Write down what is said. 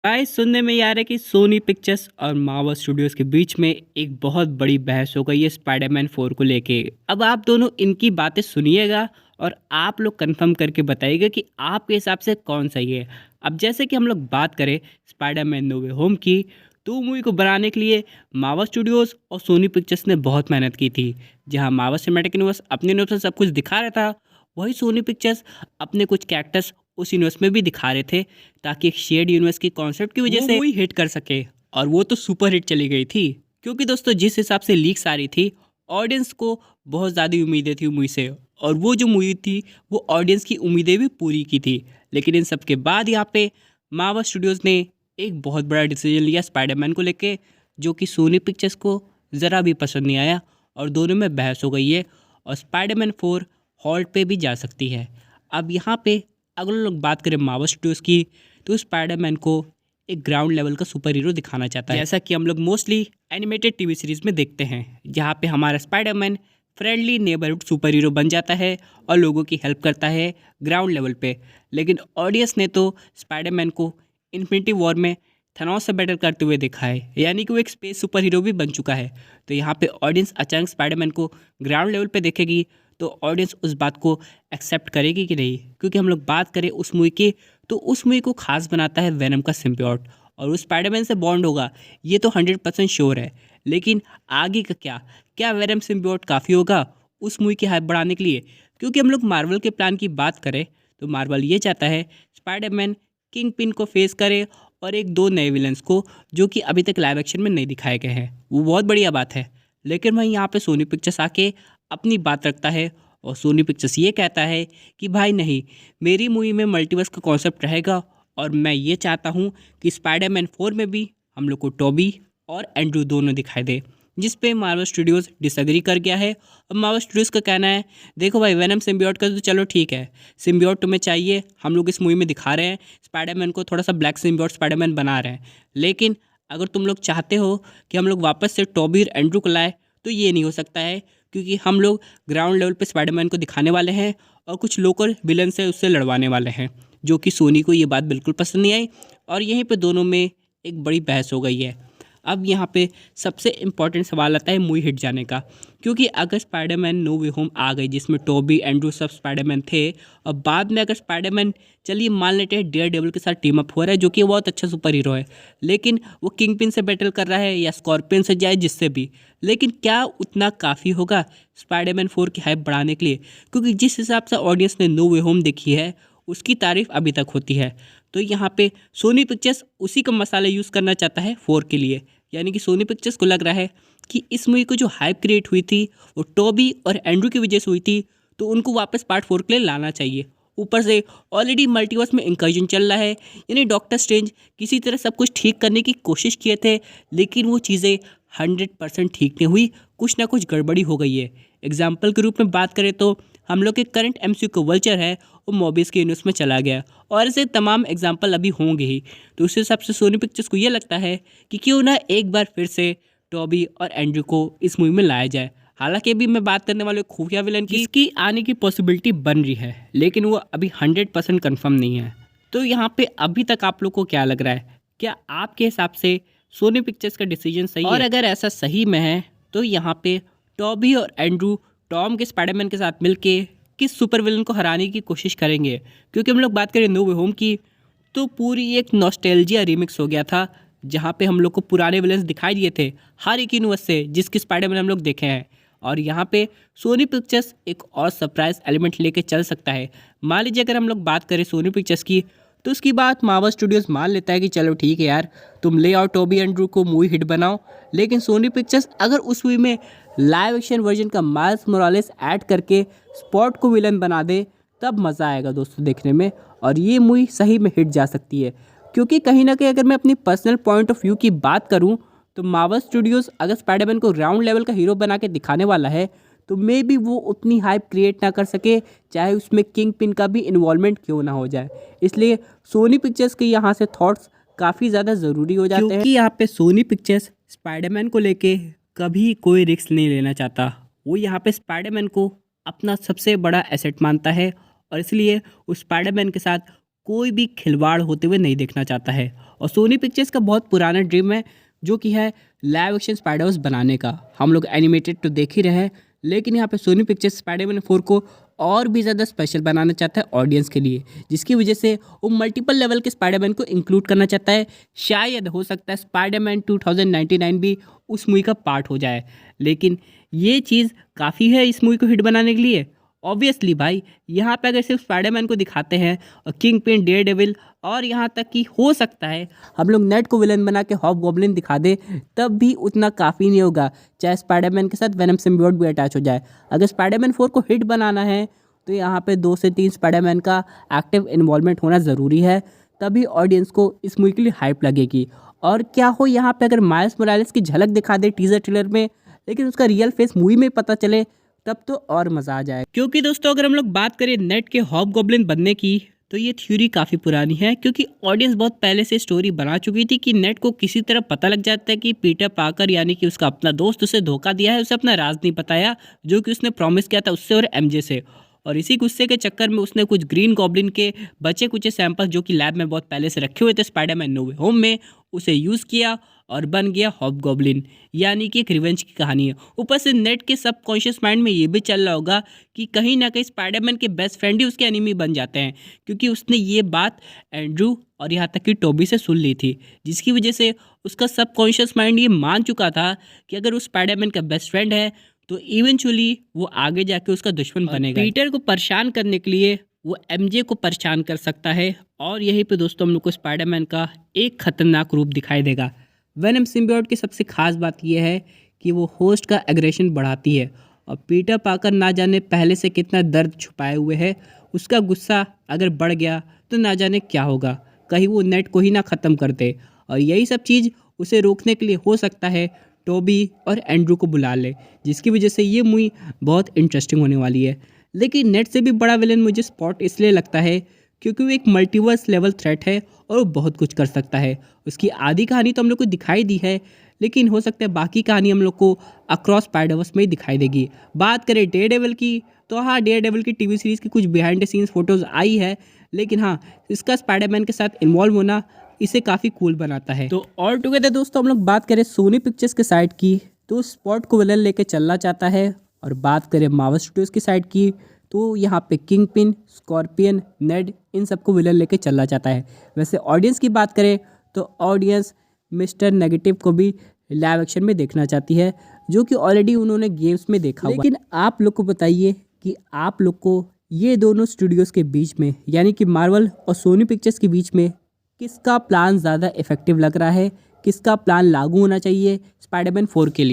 Guys सुनने में ये आ रहा है कि सोनी पिक्चर्स और मार्वल स्टूडियोज के बीच में एक बहुत बड़ी बहस हो गई है स्पाइडरमैन 4 को लेके। अब आप दोनों इनकी बातें सुनिएगा और आप लोग कंफर्म करके बताइएगा कि आपके हिसाब से कौन सही है। अब जैसे कि हम लोग बात करें स्पाइडरमैन नो वे होम की, तो मूवी को बनाने के लिए मार्वल स्टूडियोज और सोनी पिक्चर्स ने बहुत मेहनत की थी। जहां मार्वल सिनेमैटिक यूनिवर्स अपने यूनिवर्स से सब कुछ दिखा रहा था, वही सोनी पिक्चर्स अपने कुछ कैरेक्टर्स उस यूनिवर्स में भी दिखा रहे थे, ताकि एक शेयर्ड यूनिवर्स की कॉन्सेप्ट की वजह से वही हिट कर सके। और वो तो सुपर हिट चली गई थी, क्योंकि दोस्तों जिस हिसाब से लीक्स आ रही थी, ऑडियंस को बहुत ज़्यादा उम्मीदें थी मूवी से, और वो जो मूवी थी वो ऑडियंस की उम्मीदें भी पूरी की थी। लेकिन इन सब के बाद यहाँ पे मार्वल स्टूडियोज़ ने एक बहुत बड़ा डिसीजन लिया स्पाइडरमैन को लेके, जो कि सोनी पिक्चर्स को ज़रा भी पसंद नहीं आया और दोनों में बहस हो गई है। और स्पाइडरमैन 4 हॉल्ट पे भी जा सकती है। अब यहाँ पे अगर लोग बात करें मार्वल स्टूडियोज़ की, तो स्पाइडरमैन को एक ग्राउंड लेवल का सुपर हीरो दिखाना चाहता है, जैसा कि हम लोग मोस्टली एनिमेटेड टीवी सीरीज में देखते हैं, जहाँ पे हमारा Spiderman friendly neighbourhood super hero बन जाता है और लोगों की हेल्प करता है ग्राउंड लेवल पे। लेकिन ऑडियंस ने तो स्पाइडरमैन को इन्फिनिटी वॉर में थैनोस से बैटल करते हुए देखा है, यानी कि वो एक स्पेस सुपर हीरो भी बन चुका है। तो यहाँ पे ऑडियंस अचानक स्पाइडरमैन को ग्राउंड लेवल पे देखेगी, तो ऑडियंस उस बात को एक्सेप्ट करेगी कि नहीं। क्योंकि हम लोग बात करें उस मूवी की, तो उस मूवी को खास बनाता है वेनम का सिम्बियोट, और वो स्पाइडरमैन से बॉन्ड होगा, ये तो 100% श्योर है। लेकिन आगे का क्या क्या वेनम सिम्बियोट काफ़ी होगा उस मूवी की हाइप बढ़ाने के लिए? क्योंकि हम लोग मार्वल के प्लान की बात करें, तो मार्वल ये चाहता है स्पाइडरमैन किंग पिन को फेस करे, और एक दो नए विलन्स को, जो कि अभी तक लाइव एक्शन में नहीं दिखाए गए हैं। वो बहुत बढ़िया बात है। लेकिन वहीं यहाँ पे सोनी पिक्चर्स आके अपनी बात रखता है, और सोनी पिक्चर्स ये कहता है कि भाई नहीं, मेरी मूवी में मल्टीवर्स का कॉन्सेप्ट रहेगा, और मैं ये चाहता हूँ कि स्पाइडरमैन 4 में भी हम लोग को टोबी और एंड्रू दोनों दिखाई दे। जिस पे मार्वल स्टूडियोज़ डिसएग्री कर गया है। और मार्वल स्टूडियोज़ का कहना है, देखो भाई वेनम सिम्बियोट का तो चलो ठीक है, सिम्बियोट तुम्हें चाहिए, हम लोग इस मूवी में दिखा रहे हैं, स्पाइडरमैन को थोड़ा सा ब्लैक सिम्बियोट स्पाइडरमैन बना रहे हैं। लेकिन अगर तुम लोग चाहते हो कि हम लोग वापस से टोबी और एंड्रू को लाए, तो ये नहीं हो सकता है, क्योंकि हम लोग ग्राउंड लेवल पे स्पाइडरमैन को दिखाने वाले हैं, और कुछ लोकल विलन से उससे लड़वाने वाले हैं। जो कि सोनी को ये बात बिल्कुल पसंद नहीं आई, और यहीं पे दोनों में एक बड़ी बहस हो गई है। अब यहाँ पे सबसे इम्पॉर्टेंट सवाल आता है मूवी हिट जाने का, क्योंकि अगर स्पाइडरमैन नो वे होम आ गई, जिसमें टोबी एंड्रू सब स्पाइडरमैन थे, और बाद में अगर स्पाइडरमैन, चलिए मान लेते हैं डेयर डेविल के साथ टीम अप हो रहा है, जो कि बहुत अच्छा सुपर हीरो है, लेकिन वो किंग पिन से बैटल कर रहा है या स्कॉर्पियन से, जाए जिससे भी, लेकिन क्या उतना काफ़ी होगा स्पाइडरमैन 4 की हाइप बढ़ाने के लिए? क्योंकि जिस हिसाब से ऑडियंस ने नो वे होम देखी है, उसकी तारीफ अभी तक होती है। तो यहाँ पे सोनी पिक्चर्स उसी का मसाला यूज़ करना चाहता है 4 के लिए। यानी कि सोनी पिक्चर्स को लग रहा है कि इस मूवी को जो हाइप क्रिएट हुई थी वो टोबी और एंड्रू की वजह से हुई थी, तो उनको वापस पार्ट 4 के लिए लाना चाहिए। ऊपर से ऑलरेडी मल्टीवर्स में इंकर्जन चल रहा है, यानी डॉक्टर स्ट्रेंज किसी तरह सब कुछ ठीक करने की कोशिश किए थे, लेकिन वो चीज़ें 100% ठीक नहीं हुई, कुछ ना कुछ गड़बड़ी हो गई है। एग्जाम्पल के रूप में बात करें तो हम लोग के करंट एमसीयू का वल्चर है, वो मॉबिस के यूनिवर्स में चला गया, और ऐसे तमाम एग्जाम्पल अभी होंगे ही। तो उस हिसाब से सोनी पिक्चर्स को ये लगता है कि क्यों ना एक बार फिर से टॉबी और एंड्रू को इस मूवी में लाया जाए। हालांकि अभी मैं बात करने वाले खुफिया विलन की, इसकी आने की पॉसिबिलिटी बन रही है, लेकिन वो अभी 100% कन्फर्म नहीं है। तो यहाँ पे अभी तक आप लोग को क्या लग रहा है? क्या आपके हिसाब से सोनी पिक्चर्स का डिसीजन सही है? और अगर ऐसा सही में है, तो यहाँ पे टॉबी और एंड्रू टॉम के स्पाइडरमैन के साथ मिलके किस सुपर विलन को हराने की कोशिश करेंगे? क्योंकि हम लोग बात करें नो वे होम की, तो पूरी एक नॉस्टैल्जिया रिमिक्स हो गया था, जहाँ पे हम लोग को पुराने विलन्स दिखाई दिए थे हर एक यूनिवर्स से, जिसके स्पाइडरमैन हम लोग देखे हैं। और यहाँ पे सोनी पिक्चर्स एक और सरप्राइज एलिमेंट लेके चल सकता है। मान लीजिए अगर हम लोग बात करें सोनी पिक्चर्स की, तो उसकी बात मार्वल स्टूडियोज़ मान लेता है कि चलो ठीक है यार, तुम ले आओ टोबी एंड्रू को, मूवी हिट बनाओ। लेकिन सोनी पिक्चर्स अगर उस मूवी में लाइव एक्शन वर्जन का माइल्स मोरालेस ऐड करके स्पॉट को विलन बना दे, तब मज़ा आएगा दोस्तों देखने में, और ये मूवी सही में हिट जा सकती है। क्योंकि कहीं ना कहीं अगर मैं अपनी पर्सनल पॉइंट ऑफ व्यू की बात करूं, तो मार्वल स्टूडियोज़ अगर स्पाइडरमैन को ग्राउंड लेवल का हीरो बना के दिखाने वाला है, तो मे बी वो उतनी हाइप क्रिएट ना कर सके, चाहे उसमें किंग पिन का भी इन्वॉल्वमेंट क्यों ना हो जाए। इसलिए सोनी पिक्चर्स के यहाँ से थॉट्स काफ़ी ज़्यादा ज़रूरी हो जाते हैं, क्योंकि यहाँ पे सोनी पिक्चर्स स्पाइडरमैन को लेके कभी कोई रिस्क नहीं लेना चाहता। वो यहाँ पे स्पाइडरमैन को अपना सबसे बड़ा एसेट मानता है, और इसलिए उस स्पाइडरमैन के साथ कोई भी खिलवाड़ होते हुए नहीं देखना चाहता है। और सोनी पिक्चर्स का बहुत पुराना ड्रीम है जो कि है लाइव एक्शन स्पाइडरवर्स बनाने का। हम लोग एनिमेटेड तो देख ही रहे हैं, लेकिन यहाँ पे सोनी पिक्चर्स स्पाइडरमैन 4 को और भी ज़्यादा स्पेशल बनाना चाहता है ऑडियंस के लिए, जिसकी वजह से वो मल्टीपल लेवल के स्पाइडरमैन को इंक्लूड करना चाहता है। शायद हो सकता है स्पाइडरमैन 2099 भी उस मूवी का पार्ट हो जाए, लेकिन ये चीज़ काफ़ी है इस मूवी को हिट बनाने के लिए। ऑब्वियसली भाई, यहाँ पे अगर सिर्फ स्पाइडरमैन को दिखाते हैं और किंग पिन, डेयरडेविल और यहाँ तक कि हो सकता है हम लोग नेट को विलन बना के हॉबगॉब्लिन दिखा दे, तब भी उतना काफ़ी नहीं होगा। चाहे स्पाइडरमैन के साथ वेनम सिम्बियोट भी अटैच हो जाए। अगर स्पाइडरमैन 4 को हिट बनाना है तो यहाँ पे 2 से 3 स्पाइडरमैन का एक्टिव इन्वॉल्वमेंट होना ज़रूरी है, तभी ऑडियंस को इस मूवी के लिए हाइप लगेगी। और क्या हो यहाँ पे अगर माइल्स मोरालेस की झलक दिखा दे टीजर ट्रेलर में, लेकिन उसका रियल फेस मूवी में पता चले, तब तो और मज़ा आ जाए। क्योंकि दोस्तों अगर हम लोग बात करें नेट के हॉबगॉब्लिन बनने की, तो ये थ्योरी काफ़ी पुरानी है, क्योंकि ऑडियंस बहुत पहले से स्टोरी बना चुकी थी कि नेट को किसी तरह पता लग जाता है कि पीटर पार्कर यानी कि उसका अपना दोस्त उसे धोखा दिया है, उसे अपना राज नहीं बताया जो कि उसने प्रॉमिस किया था उससे और एमजे से। और इसी गुस्से के चक्कर में उसने कुछ ग्रीन गॉब्लिन के बचे कुचे सैंपल जो कि लैब में बहुत पहले से रखे हुए थे स्पाइडरमैन नो वे होम में, उसे यूज़ किया और बन गया हॉबगॉब्लिन, यानी कि एक रिवेंज की कहानी है। ऊपर से नेट के सबकॉन्शियस माइंड में ये भी चल रहा होगा कि कहीं ना कहीं स्पाइडरमैन के बेस्ट फ्रेंड ही उसके एनिमी बन जाते हैं, क्योंकि उसने ये बात एंड्रू और यहाँ तक कि टोबी से सुन ली थी, जिसकी वजह से उसका सबकॉन्शियस माइंड ये मान चुका था कि अगर उस स्पाइडरमैन का बेस्ट फ्रेंड है तो इवेंचुअली वो आगे जाके उसका दुश्मन बनेगा। पीटर को परेशान करने के लिए वो एमजे को परेशान कर सकता है। और यहीं पे दोस्तों हम लोग को स्पाइडरमैन का एक खतरनाक रूप दिखाई देगा। वेनम सिम्बियोट की सबसे खास बात यह है कि वो होस्ट का एग्रेशन बढ़ाती है, और पीटर पार्कर ना जाने पहले से कितना दर्द छुपाए हुए है। उसका गुस्सा अगर बढ़ गया तो ना जाने क्या होगा, कहीं वो नेट को ही ना ख़त्म कर दे। और यही सब चीज़ उसे रोकने के लिए हो सकता है टोबी और एंड्रू को बुला ले, जिसकी वजह से ये मूवी बहुत इंटरेस्टिंग होने वाली है। लेकिन नेट से भी बड़ा विलन मुझे स्पॉट इसलिए लगता है क्योंकि वो एक मल्टीवर्स लेवल थ्रेट है और वो बहुत कुछ कर सकता है। उसकी आधी कहानी तो हम लोग को दिखाई दी है, लेकिन हो सकता है बाकी कहानी हम लोग को अक्रॉस स्पाइडरवर्स में ही दिखाई देगी। बात करें डेयरडेविल की, तो हाँ, डेयरडेविल की टीवी सीरीज़ की कुछ बिहाइंड द सीन्स फोटोज़ आई है, लेकिन हाँ, इसका स्पाइडरमैन के साथ इन्वॉल्व होना इसे काफ़ी कूल बनाता है। तो ऑल टुगेदर दोस्तों हम लोग बात करें सोनी पिक्चर्स के साइड की, तो स्पॉट को विलन लेके चलना चाहता है। और बात करें मार्वल स्टूडियोज़ की साइड की, तो यहाँ पे किंग पिन, स्कॉर्पियन, नेड, इन सबको विलन लेके चलना चाहता है। वैसे ऑडियंस की बात करें तो ऑडियंस मिस्टर नेगेटिव को भी लाइव एक्शन में देखना चाहती है, जो कि ऑलरेडी उन्होंने गेम्स में देखा हुआ। लेकिन आप लोग को बताइए कि आप लोग को ये दोनों स्टूडियोज़ के बीच में, यानी कि मार्वल और सोनी पिक्चर्स के बीच में, किसका प्लान ज़्यादा इफेक्टिव लग रहा है, किसका प्लान लागू होना चाहिए स्पाइडरमैन 4 के लिए।